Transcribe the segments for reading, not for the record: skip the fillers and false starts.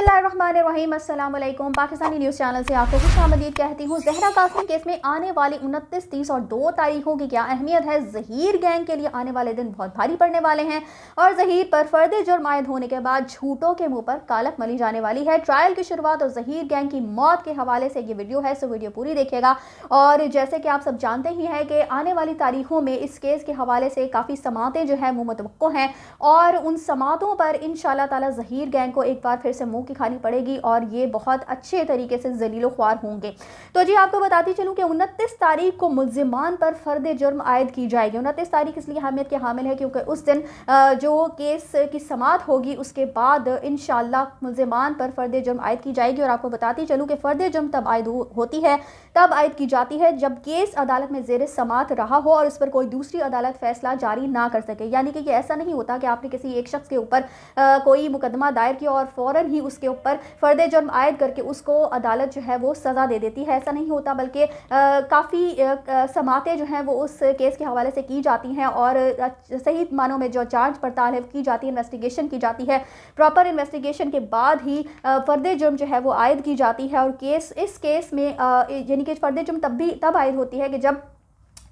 बिस्मिल्लाहिर्रहमानिर्रहीम। अस्सलाम वालेकुम। पाकिस्तानी न्यूज़ चैनल से आपको खुशामदीद कहती हूँ। जहरा कासमी केस में आने वाली 29, 30 और 2 तारीखों की क्या अहमियत है। ज़हीर गैंग के लिए आने वाले दिन बहुत भारी पड़ने वाले हैं और ज़हीर पर फर्द जुर्म आयद होने के बाद झूठों के मुंह पर कालक मली जाने वाली है। ट्रायल की शुरुआत और ज़हीर गैंग की मौत के हवाले से ये वीडियो है, सो वीडियो पूरी देखिएगा। और जैसे कि आप सब जानते ही हैं कि आने वाली तारीखों में इस केस के हवाले से काफ़ी समातें जो है वो मुतवक्को हैं और उन समातों पर इंशाअल्लाह ताला ज़हीर गैंग को एक बार फिर से मुंह की खानी पड़ेगी और ये बहुत अच्छे तरीके से जलीलो ख्वार होंगे। तो जी आपको बताती चलूँ कि 29 तारीख को मुल्जिमान पर फर्द जुर्म आयद की जाएगी। 29 तारीख इसलिए अहमियत के हामिल है क्योंकि उस दिन जो केस की समात होगी उसके बाद इंशाअल्लाह मुल्जिमान पर फर्द जुर्म आयद की जाएगी। और आपको बताती चलूँ कि फर्द जुर्म तब आयद होती है, तब आयद की जाती है जब केस अदालत में ज़ेर समात रहा हो और उस पर कोई दूसरी अदालत फैसला जारी ना कर सके। यानी कि ये ऐसा नहीं होता कि आपने किसी एक शख्स के ऊपर कोई मुकदमा दायर किया और फ़ौरन ही उसके ऊपर फर्द जुर्म आयद करके उसको अदालत जो है वो सज़ा दे देती है। ऐसा नहीं होता, बल्कि काफ़ी समातें जो हैं वो उस केस के हवाले से की जाती हैं और सही मानों में जो जांच पड़ताल है की जाती है, इन्वेस्टिगेशन की जाती है। प्रॉपर इन्वेस्टिगेशन के बाद ही फर्द जुर्म जो है वो आयद की जाती है। और इस केस में यानी कि फर्द जुर्म तब आयद होती है कि जब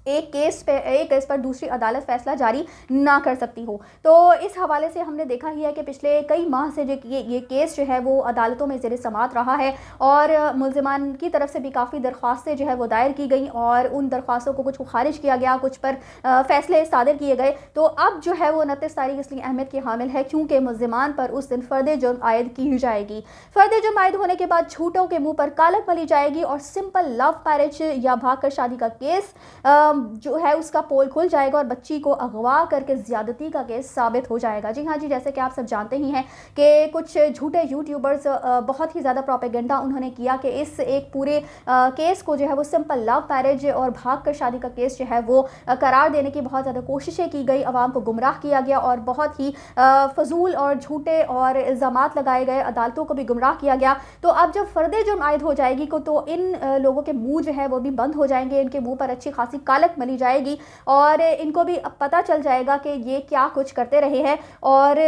एक केस पर दूसरी अदालत फैसला जारी ना कर सकती हो। तो इस हवाले से हमने देखा ही है कि पिछले कई माह से जो ये केस जो है वो अदालतों में ज़ेर समात रहा है और मुल्ज़िमान की तरफ से भी काफ़ी दरख्वास्तें जो है वो दायर की गई और उन दरख्वास्तों को कुछ को खारिज किया गया, कुछ पर फैसले सादर किए गए। तो अब जो है वो 29 तारीख इसलिए अहमियत की हामिल है क्योंकि मुल्ज़िमान पर उस दिन फर्द जुर्म आयद की जाएगी। फर्द जुर्म आयद होने के बाद झूठों के मुँह पर कालक मली जाएगी और सिंपल लव मैरिज या भागकर शादी का केस जो है उसका पोल खुल जाएगा और बच्ची को अगवा करके ज़्यादती का केस साबित हो जाएगा। जी हाँ जी, जैसे कि आप सब जानते ही हैं कि कुछ झूठे यूट्यूबर्स बहुत ही ज़्यादा प्रोपेगेंडा उन्होंने किया कि इस एक पूरे केस को जो है वो सिंपल लव मैरिज और भाग कर शादी का केस जो है वो करार देने की बहुत ज़्यादा कोशिशें की गई, आवाम को गुमराह किया गया और बहुत ही फजूल और झूठे और इल्ज़ामात लगाए गए, अदालतों को भी गुमराह किया गया। तो अब जब फर्द जुर्म आयद हो जाएगी तो इन लोगों के मुँह जो है वो भी बंद हो जाएंगे, इनके मुँह पर अच्छी खासी कालक मली जाएगी और इनको भी अब पता चल जाएगा कि ये क्या कुछ करते रहे हैं। और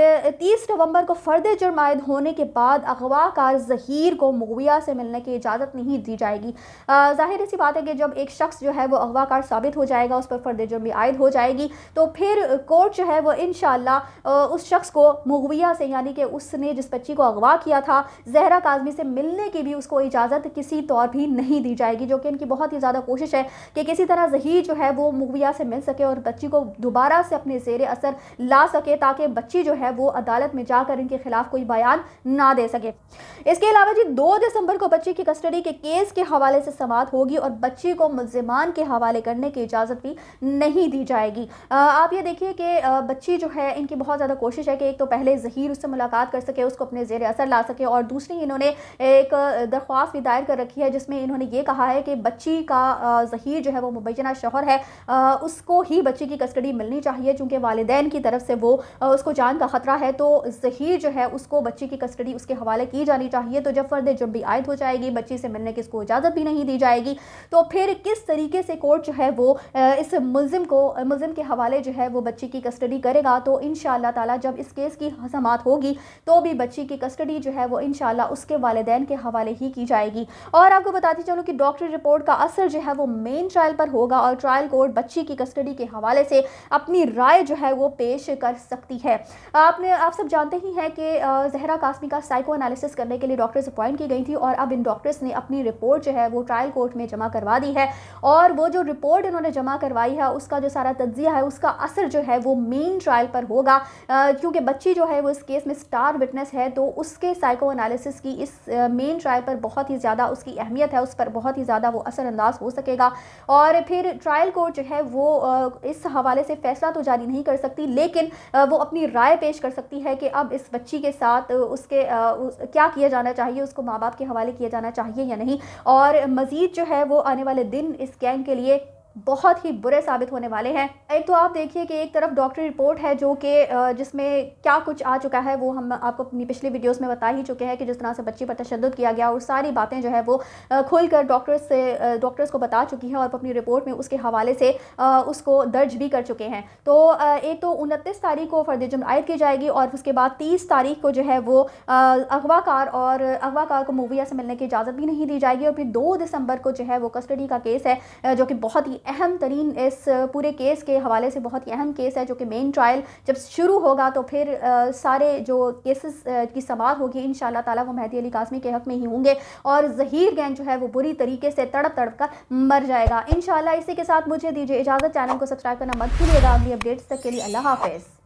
30 नवंबर को फर्द जुर्म आयद होने के बाद अगवाकार ज़हीर को मुग़विया से मिलने की इजाज़त नहीं दी जाएगी। ज़ाहिर सी बात है कि जब एक शख्स जो है वो अगवाकार साबित हो जाएगा, उस पर फर्द जुर्म भी आयद हो जाएगी, तो फिर कोर्ट जो है वो इंशाअल्लाह उस शख्स को मुग़विया से, यानी कि उसने जिस बच्ची को अगवा किया था ज़हरा काज़मी से मिलने की भी उसको इजाज़त किसी तौर भी नहीं दी जाएगी, जो कि इनकी बहुत ही ज़्यादा कोशिश है कि किसी तरह ज़हीर जो है वो मुग़विया से मिल सके और बच्ची को दोबारा से अपने ज़ेरे असर ला सके ताकि बच्ची जो है वो अदालत में जाकर इनके खिलाफ कोई बयान ना दे सके। इसके अलावा जी 2 दिसंबर को बच्ची की कस्टडी के केस के हवाले से समात होगी और बच्ची को मुल्ज़िमान के हवाले करने की इजाज़त भी नहीं दी जाएगी। आप ये देखिए कि बच्ची जो है इनकी बहुत ज़्यादा कोशिश है कि एक तो पहले ज़हीर उससे मुलाकात कर सके, उसको अपने ज़ेरे असर ला सके और दूसरी इन्होंने एक दरख्वास्त भी दायर कर रखी है जिसमें इन्होंने ये कहा है कि बच्ची का ज़हीर जो है वो मुबैना शौहर है, उसको ही बच्ची की कस्टडी मिलनी चाहिए चूँकि वालिदैन की तरफ से वो उसको जान का ख़तरा है, तो ज़हीर जो है उसको बच्ची की कस्टडी उसके हवाले की जानी चाहिए। तो जब फर्द जुर्म भी आयद हो जाएगी, बच्ची से मिलने की इसको इजाज़त भी नहीं दी जाएगी, तो फिर किस तरीके से कोर्ट जो है वो इस मुल्ज़िम के हवाले जो है वो बच्ची की कस्टडी करेगा। तो इंशाअल्लाह ताला जब इस केस की समात होगी तो भी बच्ची की कस्टडी जो है वो इंशाअल्लाह उसके वालिदैन के हवाले ही की जाएगी। और आपको बताती चलूँ कि डॉक्टरी रिपोर्ट का असर जो है वो मेन ट्रायल पर होगा और ट्रायल कोर्ट बच्ची की कस्टडी के हवाले से अपनी राय जो है वो पेश कर सकती है। आप सब जानते ही हैं कि ज़हरा कासमी का साइको एनालिसिस करने के लिए डॉक्टर्स अपॉइंट की गई थी और अब इन डॉक्टर्स ने अपनी रिपोर्ट जो है वो ट्रायल कोर्ट में जमा करवा दी है और वो जो रिपोर्ट इन्होंने जमा करवाई है उसका जो सारा तज्ज़िया है उसका असर जो है वो मेन ट्रायल पर होगा क्योंकि बच्ची जो है वो इस केस में स्टार विटनेस है, तो उसके साइको एनालिसिस की इस मेन ट्रायल पर बहुत ही ज़्यादा उसकी अहमियत है, उस पर बहुत ही ज़्यादा वो असरअंदाज हो सकेगा। और फिर ट्रायल कोर्ट जो है वो इस हवाले से फैसला तो जारी नहीं कर सकती, लेकिन वो अपनी राय पेश कर सकती है कि अब इस बच्ची के साथ उसके क्या किया जाना चाहिए, उसको माँ बाप के हवाले किया जाना चाहिए या नहीं। और मज़ीद जो है वो आने वाले दिन इस गैंग के लिए बहुत ही बुरे साबित होने वाले हैं। एक तो आप देखिए कि एक तरफ डॉक्टरी रिपोर्ट है जो कि जिसमें क्या कुछ आ चुका है वो हम आपको अपनी पिछली वीडियोस में बता ही चुके हैं कि जिस तरह से बच्ची पर तशद्दुद किया गया और सारी बातें जो है वो खुल कर डॉक्टर्स को बता चुकी हैं और अपनी रिपोर्ट में उसके हवाले से उसको दर्ज भी कर चुके हैं। तो एक तो 29 तारीख को फर्द जुर्म आयद की जाएगी और उसके बाद 30 तारीख को जो है वो अगवाकार को मूविया से मिलने की इजाज़त भी नहीं दी जाएगी। और फिर 2 दिसंबर को जो है वो कस्टडी का केस है जो कि बहुत ही अहम तरीन इस पूरे केस के हवाले से बहुत ही अहम केस है, जो कि मेन ट्रायल जब शुरू होगा तो फिर सारे जो केसेस की समाअत होगी इंशाअल्लाह ताला वो मेहदी अली कासमी के हक़ में ही होंगे और ज़हीर गैंग जो है वो बुरी तरीके से तड़प तड़प कर मर जाएगा इंशाअल्लाह। इसी के साथ मुझे दीजिए इजाज़त। चैनल को सब्सक्राइब करना मत भूलिएगा। अगली अपडेट्स तक के लिए अल्लाह हाफ़िज़।